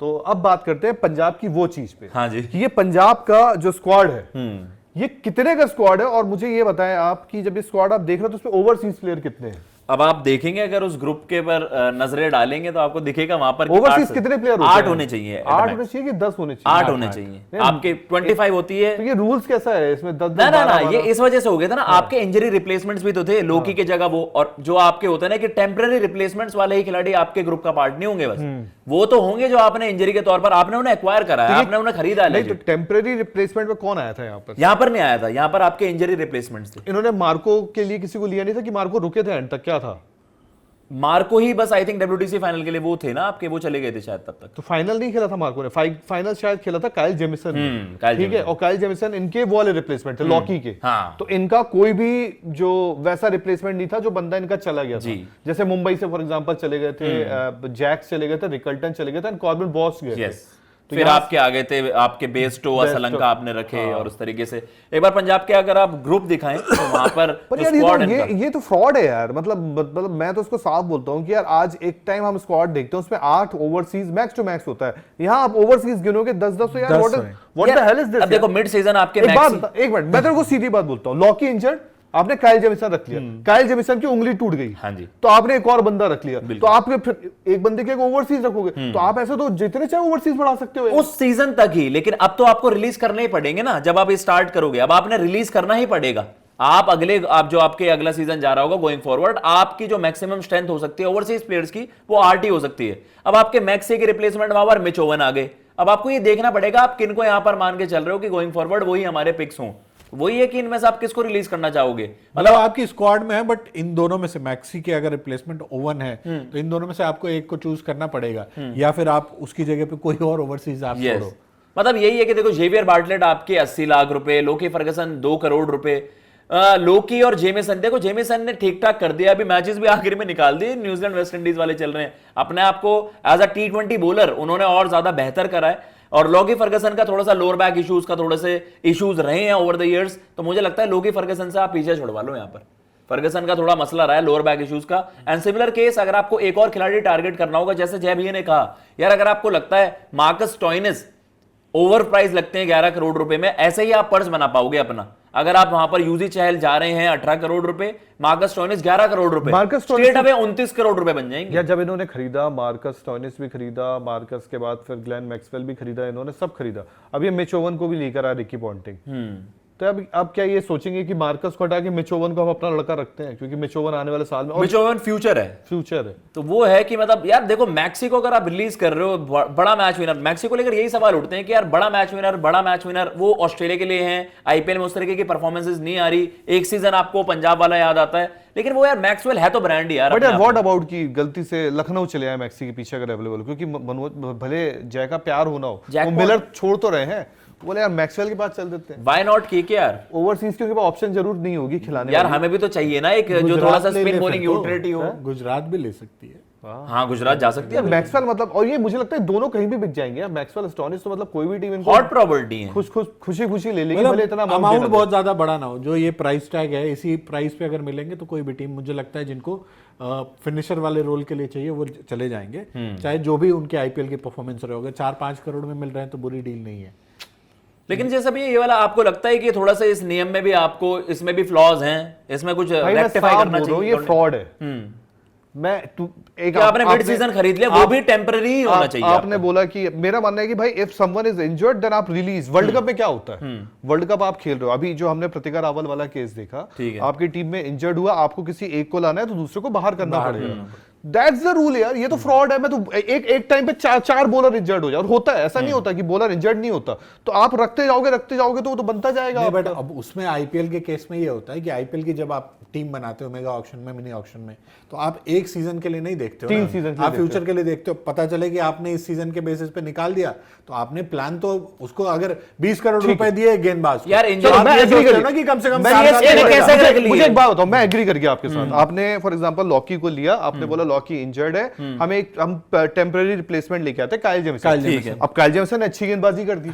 तो अब बात करते हैं पंजाब की वो चीज पे। हाँ जी। कि ये पंजाब का जो स्क्वाड है ये कितने का स्क्वाड है, और मुझे ये बताएं आप कि जब ये स्क्वाड आप देख रहे हो तो उसमें ओवरसीज प्लेयर कितने हैं? अब आप देखेंगे अगर उस ग्रुप के पर नजरें डालेंगे तो आपको दिखेगा वहां पर ओवरसीज कितने प्लेयर होते हैं? 8 होने चाहिए। 8 होने चाहिए कि 10 होने चाहिए? 8 होने चाहिए। आपके 25 होती है। तो ये रूल्स कैसा है इसमें? 10 ना ना ना, ये इस वजह से हो गया था ना, आपके इंजरी रिप्लेसमेंट्स भी तो थे लोकी के जगह वो, और जो आपके होते हैं ना कि टेम्पररी रिप्लेसमेंट्स वाले ही खिलाड़ी आपके ग्रुप का पार्ट नहीं होंगे, बस वो तो होंगे जो आपने इंजरी के तौर पर आपने उन्हें एक्वायर करा है, आपने उन्हें खरीदा है। तो टेम्पररी रिप्लेसमेंट में कौन आया था यहाँ पर? यहाँ पर नहीं आया था, यहाँ पर आपके इंजरी रिप्लेसमेंट्स थे। इन्होंने मार्को के लिए किसी को लिया नहीं था कि मार्को रुके थे एंड तक? क्या था मार्को ही बस आई थिंक डब्ल्यूटीसी फाइनल के लिए वो थे ना आपके, वो चले गए थे शायद तब तक। तो फाइनल नहीं खेला था मार्को ने, फाइनल शायद खेला था काइल जेमिसन ने, ठीक है, और काइल जेमिसन इनके वो वाले रिप्लेसमेंट थे लॉकी के। हाँ। तो इनका कोई भी जो वैसा रिप्लेसमेंट नहीं था जो बंदा इनका चला गया था। जैसे मुंबई से फॉर एग्जांपल चले गए थे जैक्स, चले गए थे रिकल्टन, चले गए थे, कॉर्बिन बॉस गए थे। तो फिर आपके आगे थे आपके बेस्टो असलंका आपने रखे। और उस तरीके से एक बार पंजाब के अगर आप ग्रुप दिखाएं तो वहां पर यार ये तो फ्रॉड है यार। मतलब मैं तो उसको साफ बोलता हूं कि यार आज एक टाइम हम स्क्वाड देखते हैं उसमें 8 ओवरसीज मैक्स टू मैक्स होता है, यहाँ आप ओवरसीज गिनोगे 10-10। तो यार what the hell is this? अब देखो मिड सीजन आपके एक मिनट मैं तेरे को सीधी बात बोलता हूं, लॉकी इंजर्ड, आपने काइल जेमिसन रख लिया, काइल जेमिसन की उंगली टूट गई, हाँ जी, तो आपने एक और बंदा रख लिया, तो आप फिर एक बंदे के ओवरसीज रखोगे, तो आप ऐसे तो जितने चाहे ओवरसीज बढ़ा सकते हो उस सीजन तक ही। लेकिन अब तो आपको रिलीज करने ही पड़ेंगे ना, जब आप स्टार्ट करोगे अब आपने रिलीज करना ही पड़ेगा। आप जो आपके अगला सीजन जा रहा होगा गोइंग फॉरवर्ड, आपकी जो मैक्सिमम स्ट्रेंथ हो सकती है ओवरसीज प्लेयर्स की वो 8 ही हो सकती है। अब आपके मैक्सी की रिप्लेसमेंट वहां पर मिच ओवन आ गए। अब आपको ये देखना पड़ेगा आप किनको यहां पर मान के चल रहे हो कि गोइंग फॉरवर्ड वही हमारे पिक्स हों। वही है कि इनमें से आप किसको रिलीज करना चाहोगे। मतलब आपकी स्क्वाड में है, बट इन दोनों में से मैक्सी के अगर रिप्लेसमेंट ओवन है तो इन दोनों में से आपको एक को चूज करना पड़ेगा, या फिर आप उसकी जगह पे कोई और ओवरसीज आप छोड़ो। मतलब यही है कि देखो जेवियर बार्टलेट आपके 80 लाख रुपए, लोकी फर्गसन 2 करोड़ रुपए, लोकी और जेमिसन, देखो जेमिसन ने ठीक ठाक कर दिया, अभी मैचेस भी आखिर में निकाल दिए। न्यूजीलैंड वेस्ट इंडीज वाले चल रहे हैं, अपने आप को एज अ T20 बॉलर उन्होंने और ज्यादा बेहतर करा है। और लोकी फर्गसन का थोड़ा सा लोअर बैक इश्यूज का थोड़े से इश्यूज रहे हैं ओवर द इयर्स, तो मुझे लगता है लोकी फर्गसन से आप पीछे छुड़वा लो। यहाँ पर फर्गसन का थोड़ा मसला रहा है लोअर बैक इश्यूज का। एंड सिमिलर केस अगर आपको एक और खिलाड़ी टारगेट करना होगा, जैसे जय भैया ने कहा यार अगर आपको लगता है मार्कस स्टोइनिस ओवर प्राइस लगते हैं 11 करोड़ रुपए में, ऐसे ही आप पर्स बना पाओगे अपना। अगर आप वहां पर यूजी चहल जा रहे हैं 18 करोड़ रुपए, मार्कस स्टोइनिस 11 करोड़ रुपए, स्ट्रेट अवे 29 करोड़ रुपए बन जाएंगे। या जब इन्होंने खरीदा मार्कस स्टोइनिस भी खरीदा, मार्कस के बाद फिर ग्लेन मैक्सवेल भी खरीदा, इन्होंने सब खरीदा, अब ये मिच ओवन को भी लेकर आया रिकी पॉन्टिंग। तो अब क्या ये सोचेंगे कि मार्कस को हटा के मिच ओवन को हम अपना लड़का रखते हैं, क्योंकि मिच ओवन आने वाले साल में, मिच ओवन फ्यूचर है। तो वो है कि मतलब यार देखो मैक्सी को अगर आप रिलीज कर रहे हो बड़ा मैच विनर, मैक्सी को लेकर यही सवाल उठते हैं कि यार बड़ा मैच विनर वो ऑस्ट्रेलिया के लिए है, आईपीएल में उस तरीके की परफॉर्मेंसेस नहीं आ रही। एक सीजन आपको पंजाब वाला याद आता है, लेकिन वो यार मैक्सवेल है तो ब्रांड यार। बट यार व्हाट अबाउट की गलती से लखनऊ चले आए मैक्सी के पीछे अगर अवेलेबल, क्योंकि भले जय का प्यार होना हो, वो मिलर छोड़ तो रहे हैं, बोले यार मैक्सवेल के पास चल देते हैं। व्हाई नॉट की यार ओवरसीज के पास ऑप्शन जरूर नहीं होगी खिलाने यार, हमें भी तो चाहिए ना एक जो थोड़ा सा स्पिन बॉलिंग यूटिलिटी हो। गुजरात भी ले सकती है। हाँ गुजरात जा सकती है मैक्सवेल, मतलब और ये मुझे लगता है दोनों कहीं भी बिक जाएंगे। मैक्सवेल स्टोइनिस तो मतलब कोई भी टीम इनको हॉट प्रॉपर्टी है, खुशी ले लेगी, भले इतना अमाउंट बहुत ज्यादा बड़ा ना हो। जो ये प्राइस टैग है इसी प्राइस पे अगर मिलेंगे तो कोई भी टीम, मुझे लगता है जिनको फिनिशर वाले रोल के लिए चाहिए वो चले जाएंगे, चाहे जो भी उनके आईपीएल की परफॉर्मेंस रहे होगा। 4-5 करोड़ में मिल रहे हैं तो बुरी डील नहीं है। लेकिन जैसा भी ये वाला आपको लगता है कि थोड़ा सा इस नियम में भी आपको इसमें भी फ्लॉज हैं, इसमें कुछ रेक्टिफाई करना चाहिए? ये फ्रॉड है। आपने मिड सीजन खरीद लिया, वो भी टेम्पररी ही होना चाहिए। आपने बोला कि मेरा मानना है कि भाई if someone is injured then आप रिलीज। वर्ल्ड कप में क्या होता है, वर्ल्ड कप आप खेल रहे हो, अभी जो हमने प्रतिका रावल वाला केस देखा, आपकी टीम में इंजर्ड हुआ, आपको किसी एक को लाना है तो दूसरे को बाहर करना पड़ेगा। दैट्स द रूल यार, ये तो फ्रॉड है। मैं तो एक टाइम पे चार बॉलर इंजर्ड हो जाए, और होता है ऐसा नहीं होता कि बॉलर इंजर्ड नहीं होता, तो आप रखते जाओगे तो वो तो बनता जाएगा। बट अब उसमें आईपीएल के केस में ये होता है कि आईपीएल की जब आप टीम बनाते हो मेगा ऑक्शन में, मिनी ऑक्शन में, तो आप एक सीजन के लिए नहीं देखते हो, 3 सीजन आप फ्यूचर के लिए देखते हो। पता चले कि आपने इस सीजन के बेसिस पे निकाल दिया, तो आपने प्लान तो उसको अगर 20 करोड़ रुपए दिए गेंदबाज यार कि कम से कम मुझे एक बात बताओ, मैं एग्री कर गया आपके साथ। आपने फॉर एग्जांपल लॉकी को लिया, आपने बोला लॉकी इंजर्ड है, हम टेम्पररी रिप्लेसमेंट लेके आते काइल जेमिसन। अब काइल जेमिसन ने अच्छी गेंदबाजी कर दी,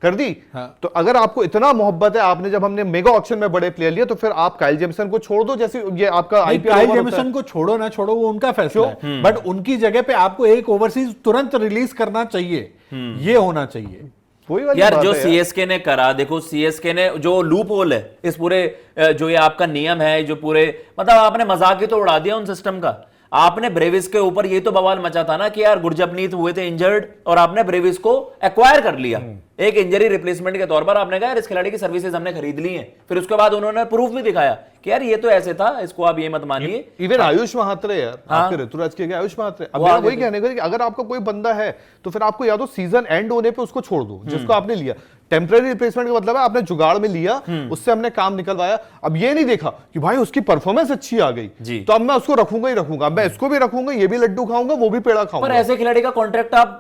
कर दी। तो अगर आपको इतना मोहब्बत है, आपने जब हमने मेगा ऑक्शन में बड़े प्लेयर लिए, तो फिर आप काइल जेमिसन को छोड़ दो, जैसे ये आपका आईपीएल काइल जेमिसन को छोड़ो ना छोड़ो वो उनका फैसला है, बट उनकी जगह पे आपको एक ओवरसीज तुरंत रिलीज करना चाहिए, ये होना चाहिए। वही वाली यार बात जो है सीएसके ने करा, देखो सीएसके ने जो लूप होल है इस पूरे जो ये आपका नियम है, जो पूरे मतलब आपने मजाक ही तो उड़ा दिया उन सिस्टम का। आपने ब्रेविस के ऊपर ये तो बवाल मचा था ना कि यार गुरजपनीत हुए थे इंजर्ड और आपने ब्रेविस को एक्वायर कर लिया एक इंजरी रिप्लेसमेंट के तौर पर। आपने कहा यार इस खिलाड़ी की सर्विसेज हमने खरीद ली हैं, फिर उसके बाद उन्होंने प्रूफ भी दिखाया कि यार ये तो ऐसे था, इसको आप ये मत मानिए। इवन आयुष महात्रे यार, आपके ऋतुराज के आयुष महात्रे, अब मेरा वही कहने का कि अगर आपका कोई बंदा है तो फिर आपको या तो सीजन एंड होने पे उसको छोड़ दो जिसको आपने लिया। टेम्पररी रिप्लेसमेंट का मतलब है आपने जुगाड़ में लिया, उससे हमने काम निकलवाया। अब ये नहीं देखा कि भाई उसकी परफॉर्मेंस अच्छी आ गई तो अब मैं उसको रखूंगा ही रखूंगा, मैं इसको भी रखूंगा, ये भी लड्डू खाऊंगा, वो भी पेड़ा खाऊंगा। पर ऐसे खिलाड़ी का कॉन्ट्रैक्ट आप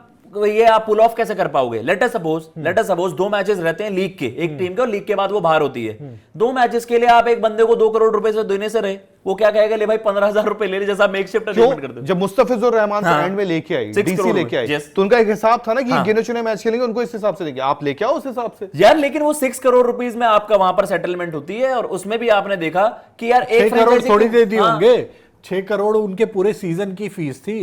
पुल ऑफ कैसे कर पाओगे? लेट अस सपोज 2 मैचेस रहते हैं लीग के एक टीम के, और लीग के बाद वो बाहर होती है। 2 मैचेस के लिए आप एक बंदे को 2 करोड़ रुपए से देने से रहे, वो क्या कहेगा, ले भाई 15,000 रुपए ले, जैसा मेकशिफ्ट अरेंजमेंट कर दो। जब मुस्तफिजुर रहमान एंड में लेके आई, डीसी लेके आई, तो उनका एक हिसाब था ना कि गिने चुने मैच खेलेंगे, उनको इस हिसाब से लेके आप लेके आओ उस हिसाब से यार। लेकिन वो 6 करोड़ रुपीस में आपका वहां पर सेटलमेंट होती है, और उसमें भी आपने देखा कि यार 1 करोड़ थोड़ी दे दी होंगे, 6 करोड़ उनके पूरे सीजन की फीस थी।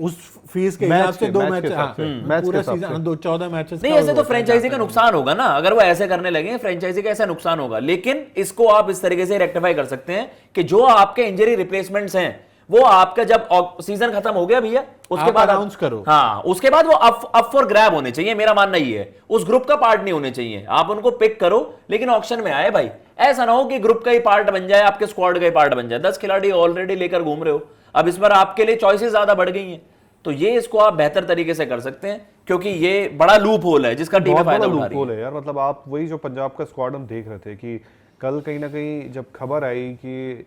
उस फीस के हिसाब से 2 मैच पूरे सीजन 14 मैचेस। नहीं, ऐसे तो फ्रेंचाइजी का नुकसान होगा ना, अगर वो ऐसे करने लगे फ्रेंचाइजी का ऐसा नुकसान होगा। लेकिन इसको आप इस तरीके से रेक्टिफाई कर सकते हैं कि जो आपके इंजरी रिप्लेसमेंट्स हैं वो आपका जब सीजन खत्म हो गया भैया, उसके बाद अनाउंस करो। हाँ, उसके बाद वो अप फॉर ग्रैब होने चाहिए। मेरा मानना ये है, उस ग्रुप का पार्ट नहीं होने चाहिए। आप उनको पिक करो लेकिन ऑक्शन में आए भाई। ऐसा ना हो कि ग्रुप का ही पार्ट बन जाए, आपके स्क्वाड का ही पार्ट बन जाए। 10 खिलाड़ी ऑलरेडी लेकर घूम रहे हो, अब इस बार आपके लिए चॉइसेस ज्यादा बढ़ गई हैं, तो ये इसको आप बेहतर तरीके से कर सकते हैं, क्योंकि ये बड़ा लूप होल है जिसका टीम फायदा उठा रही है। यार मतलब आप वही जो पंजाब का स्क्वाड हम देख रहे थे कि कल कहीं ना कहीं जब खबर आई कि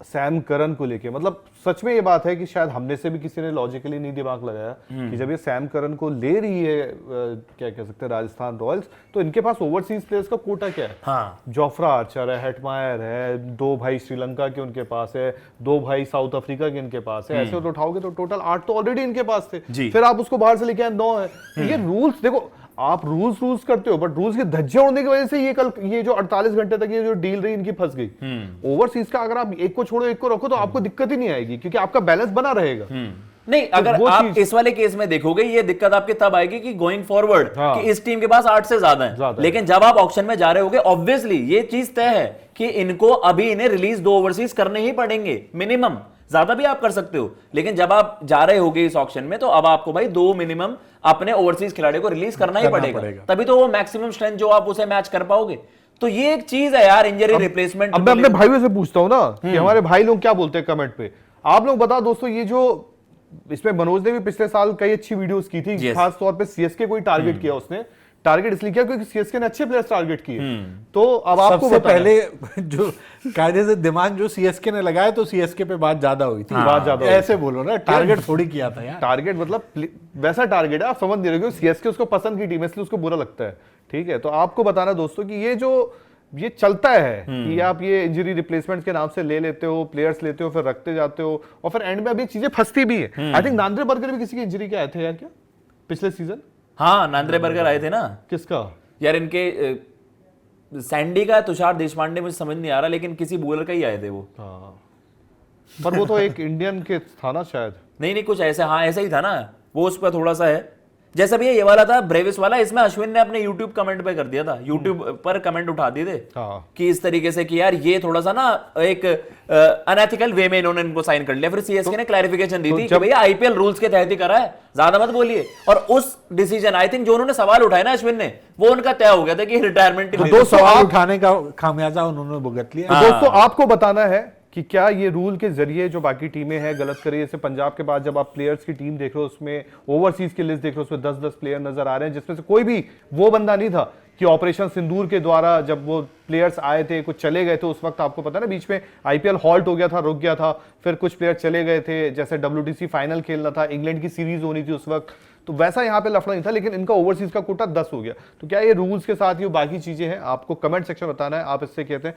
सैम करन को लेके, मतलब सच में ये बात है कि शायद हमने से भी किसी ने लॉजिकली नहीं दिमाग लगाया कि जब ये सैम करन को ले रही है क्या कह सकते हैं राजस्थान रॉयल्स, तो इनके पास ओवरसीज प्लेयर्स का कोटा क्या है? हाँ, जोफ्रा आर्चर है, हेटमायर है, 2 भाई श्रीलंका के उनके पास है, 2 भाई साउथ अफ्रीका के इनके पास है। ऐसे तो उठाओगे तो टोटल 8 तो ऑलरेडी इनके पास थे, फिर आप उसको बाहर से लेके आए 9 है। ये रूल्स देखो, आप रूल्स करते हो, बट रूल्स के धज्जे उड़ने की वजह से ये जो 48 घंटे तक ये जो डील रही इनकी फंस गई। ओवरसीज का अगर आप एक को छोड़ो एक को रखो तो आपको दिक्कत ही नहीं आएगी, क्योंकि आपका बैलेंस बना रहेगा। नहीं, अगर आप इस वाले केस में देखोगे ये दिक्कत आपके तब आएगी कि गोइंग फॉरवर्ड कि इस टीम के पास 8 से ज्यादा है। लेकिन जब आप ऑक्शन में जा रहे होगे, ऑब्वियसली ये चीज तय है कि इनको अभी इन्हें रिलीज 2 ओवरसीज करने ही पड़ेंगे मिनिमम, ज्यादा भी आप कर सकते हो। लेकिन जब आप जा रहे होगे इस ऑक्शन में, तो अब आपको भाई 2 मिनिमम अपने ओवरसीज खिलाड़ी को रिलीज करना ही पड़ेगा, तभी तो वो मैक्सिमम स्ट्रेंथ जो आप उसे मैच कर पाओगे। तो ये एक चीज है यार, इंजरी रिप्लेसमेंट। अब मैं अपने भाइयों से पूछता हूं ना कि हमारे भाई लोग क्या बोलते हैं कमेंट पे, आप लोग बताओ दोस्तों। ये जो इसमें मनोज ने भी पिछले साल कई अच्छी वीडियोस की थी, खास तौर पे सीएसके को ही टारगेट किया उसने। टारगेट इसलिए किया क्योंकि सीएसके ने अच्छे प्लेयर्स टारगेट किए। तो अब आपको सबसे पहले जो कायदे से दिमाग जो सीएसके ने लगाया, तो सीएसके पे बात ज्यादा हुई थी। बात ज्यादा ऐसे बोलो ना, टारगेट थोड़ी किया था यार। टारगेट मतलब वैसा टारगेट है, आप समझ नहीं रहे, सीएसके उसको पसंद की टीम है इसलिए उसको बुरा लगता है। ठीक है, तो आपको बताना दोस्तों कि ये चलता है कि आप ये इंजरी रिप्लेसमेंट के नाम से ले लेते हो, प्लेयर्स लेते हो, फिर रखते जाते हो, और फिर एंड में अभी चीजें फंसती भी है। आई थिंक नांद्रे बर्गर भी किसी की इंजरी के आए थे यार, क्या पिछले सीजन? हाँ, नांद्रे बर्गर आए थे ना। किसका यार? इनके सैंडी का, तुषार देशपांडे, मुझे समझ नहीं आ रहा, लेकिन किसी बॉलर का ही आए थे वो। पर वो तो एक इंडियन के था ना शायद। नहीं, कुछ ऐसा, हाँ ऐसा ही था ना वो। उस पर थोड़ा सा है, जैसा भी ये वाला था ब्रेविस वाला, इसमें अश्विन ने अपने YouTube कमेंट पे कर दिया था, YouTube पर कमेंट उठा दिए थे कि इस तरीके से कि यार ये थोड़ा सा ना एक अनएथिकल वे में इन्होंने इनको साइन कर लिया। फिर सीएसके ने क्लैरिफिकेशन दी थी कि भैया आईपीएल रूल्स के तहत ही करा है, ज्यादा मत बोलिए। और उस डिसीजन, आई थिंक जो उन्होंने सवाल उठाया ना अश्विन ने, वो उनका तय हो गया था कि रिटायरमेंट। 2 सवाल उठाने का खामियाजा उन्होंने भुगत लिया। दोस्तों आपको बताना है कि क्या ये रूल के जरिए जो बाकी टीमें हैं गलत करिए। जैसे पंजाब के बाद जब आप प्लेयर्स की टीम देख रहे हो, उसमें ओवरसीज की लिस्ट देख रहे हो, उसमें 10-10 प्लेयर नजर आ रहे हैं, जिसमें से कोई भी वो बंदा नहीं था कि ऑपरेशन सिंदूर के द्वारा जब वो प्लेयर्स आए थे, कुछ चले गए थे। उस वक्त आपको पता है ना, बीच में आईपीएल हॉल्ट हो गया था, रुक गया था, फिर कुछ प्लेयर चले गए थे, जैसे WTC फाइनल खेलना था, इंग्लैंड की सीरीज होनी थी उस वक्त, तो वैसा यहाँ पे लफड़ा नहीं था। लेकिन इनका ओवरसीज का कोटा 10 हो गया। तो क्या ये रूल्स के साथ ही बाकी चीजें हैं? आपको कमेंट सेक्शन बताना है, आप इससे कहते हैं।